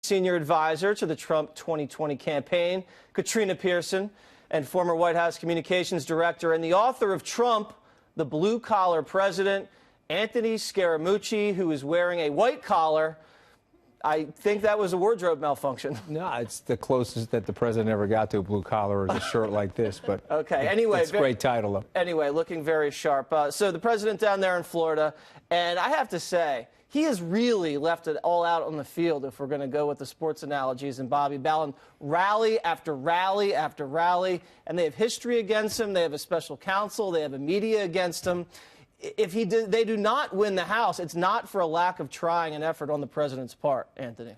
Senior advisor to the Trump 2020 campaign, Katrina Pierson, and former White House communications director and the author of Trump, the Blue-Collar President, Anthony Scaramucci, who is wearing a white collar. I think that was a wardrobe malfunction. No, it's the closest that the president ever got to a blue collar or a shirt like this. But okay, anyway. It's a great title, though. Anyway, looking very sharp. So the president down there in Florida, and I have to say, he has really left it all out on the field if we're going to go with the sports analogies. And Bobby Ballin, rally after rally after rally, and they have history against him. They have a special counsel. They have a media against him. If they do not win the House, it's not for a lack of trying and effort on the president's part, Anthony.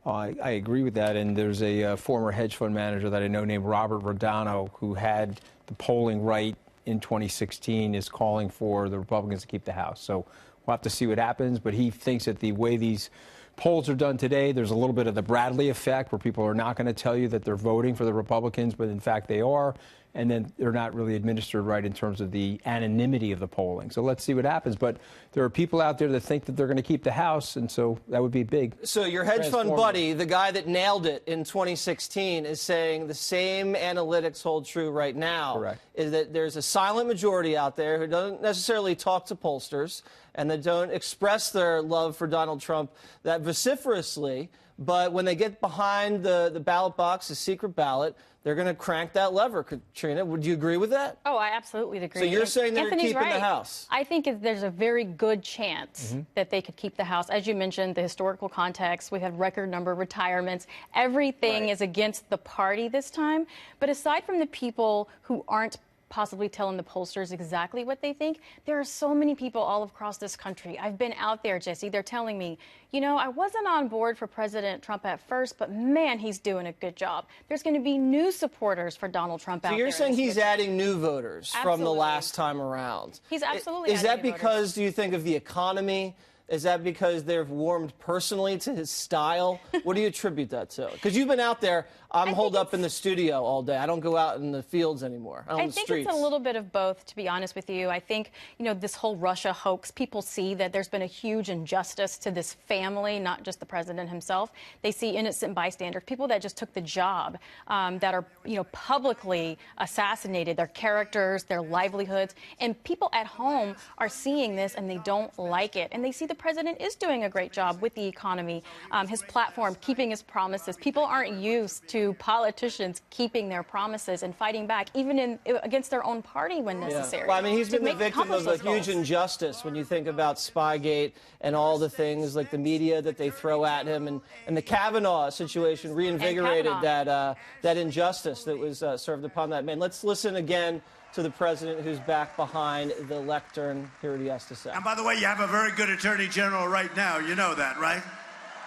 I agree with that, and there's a former hedge fund manager that I know named Robert Rodano who had the polling right in 2016 is calling for the Republicans to keep the House. So we'll have to see what happens, but he thinks that the way these polls are done today, there's a little bit of the Bradley effect where people are not going to tell you that they're voting for the Republicans, but in fact they are. And then they're not really administered right in terms of the anonymity of the polling. So let's see what happens. But there are people out there that think that they're going to keep the House, and so that would be big. So your hedge fund buddy, the guy that nailed it in 2016, is saying the same analytics hold true right now. Correct. Is that there's a silent majority out there who doesn't necessarily talk to pollsters and that don't express their love for Donald Trump that vociferously, but when they get behind the ballot box, the secret ballot, they're going to crank that lever. Katrina, would you agree with that? Oh, I absolutely agree. So you're saying they're keeping the House? I think there's a very good chance that they could keep the House. As you mentioned, the historical context, we had record number of retirements. Everything is against the party this time. But aside from the people who aren't possibly telling the pollsters exactly what they think, there are so many people all across this country. I've been out there, Jesse. They're telling me, you know, I wasn't on board for President Trump at first, but man, he's doing a good job. There's going to be new supporters for Donald Trump out there. So you're saying he's adding new voters from the last time around? He's absolutely adding new voters. Is that because, do you think, of the economy? Is that because they've warmed personally to his style? What do you attribute that to? Because you've been out there. I'm holed up in the studio all day. I don't go out in the fields anymore. I think it's a little bit of both, to be honest with you. I think, you know, this whole Russia hoax, people see that there's been a huge injustice to this family, not just the president himself. They see innocent bystanders, people that just took the job, that are, you know, publicly assassinated, their characters, their livelihoods. And people at home are seeing this and they don't like it. And they see the president is doing a great job with the economy, his platform, keeping his promises. People aren't used to politicians keeping their promises and fighting back, even against their own party when necessary. Yeah. Well, I mean, he's been the victim of a huge injustice when you think about Spygate and all the things like the media that they throw at him, and the Kavanaugh situation reinvigorated that injustice that was served upon that man. Let's listen again to the president, who's back behind the lectern. Hear what he has to say. And by the way, you have a very good attorney general right now. You know that, right?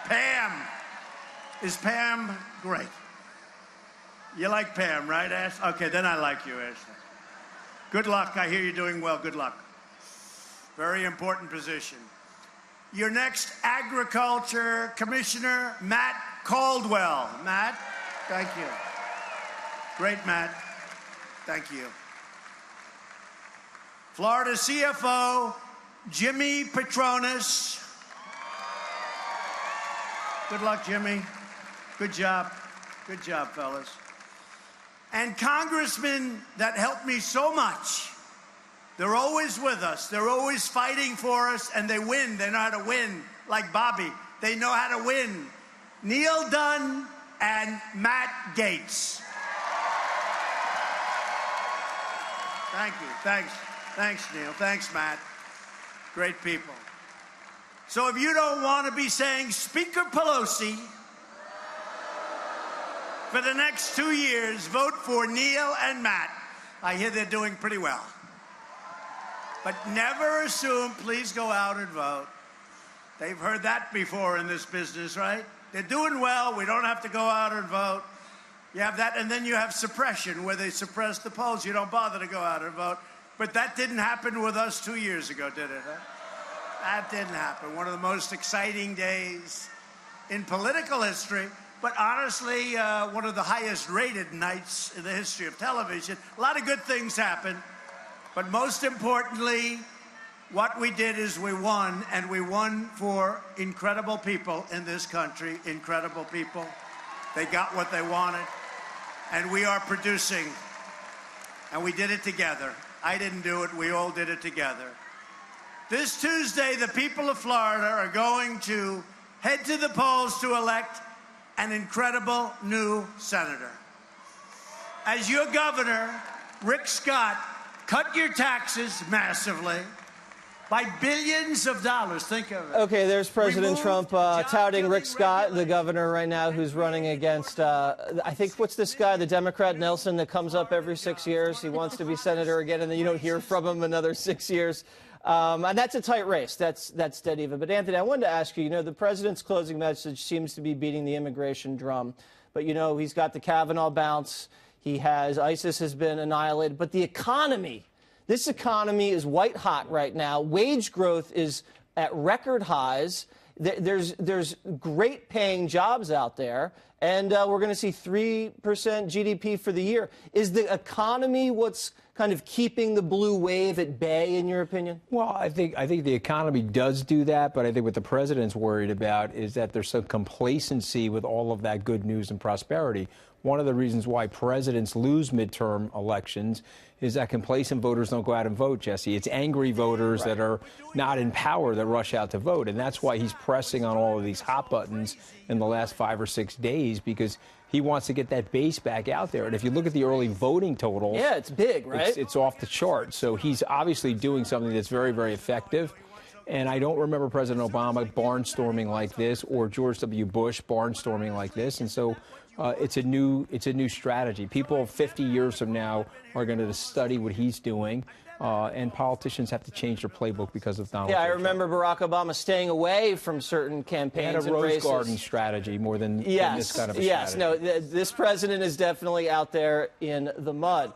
Pam. Is Pam great? You like Pam, right, Ash? Okay, then I like you, Ashley. Good luck. I hear you're doing well. Good luck. Very important position. Your next Agriculture Commissioner, Matt Caldwell. Matt, thank you. Great, Matt. Thank you. Florida CFO, Jimmy Patronis. Good luck, Jimmy. Good job. Good job, fellas. And congressmen that helped me so much. They're always with us. They're always fighting for us, and they win. They know how to win, like Bobby. They know how to win. Neil Dunn and Matt Gaetz. Thank you. Thanks. Thanks, Neil. Thanks, Matt. Great people. So if you don't want to be saying Speaker Pelosi for the next 2 years, vote for Neil and Matt. I hear they're doing pretty well. But never assume, please go out and vote. They've heard that before in this business, right? They're doing well. We don't have to go out and vote. You have that, and then you have suppression, where they suppress the polls. You don't bother to go out and vote. But that didn't happen with us 2 years ago, did it? Huh? That didn't happen. One of the most exciting days in political history. But honestly, one of the highest rated nights in the history of television. A lot of good things happened. But most importantly, what we did is we won, and we won for incredible people in this country, incredible people. They got what they wanted, and we are producing, and we did it together. I didn't do it. We all did it together. This Tuesday, the people of Florida are going to head to the polls to elect an incredible new senator. As your governor, Rick Scott, cut your taxes massively by billions of dollars. Think of it. Okay, there's President Trump touting Rick Scott, the governor right now, who's running against, I think, what's this guy, the Democrat Nelson, that comes up every 6 years? He wants to be senator again, and then you don't hear from him another 6 years. And that's a tight race. That's dead even. But, Anthony, I wanted to ask you, the president's closing message seems to be beating the immigration drum. But, he's got the Kavanaugh bounce. He has, ISIS has been annihilated. But the economy, this economy is white hot right now. Wage growth is at record highs. There's great paying jobs out there. And we're going to see 3% GDP for the year. Is the economy what's kind of keeping the blue wave at bay, in your opinion? Well, I think the economy does do that, but I think what the president's worried about is that there's some complacency with all of that good news and prosperity. One of the reasons why presidents lose midterm elections is that complacent voters don't go out and vote, Jesse. It's angry voters that are not in power that rush out to vote. And that's why he's pressing on all of these hot buttons in the last 5 or 6 days, because he wants to get that base back out there. And if you look at the early voting totals, yeah, it's big, right? It's off the chart. So he's obviously doing something that's very, very effective. And I don't remember President Obama barnstorming like this, or George W. Bush barnstorming like this. And so it's a new strategy. People 50 years from now are going to study what he's doing. And politicians have to change their playbook because of Donald Trump. Yeah, I remember Barack Obama staying away from certain campaigns and a races. Rose Garden strategy more than this kind of a strategy. Yes, no, this president is definitely out there in the mud.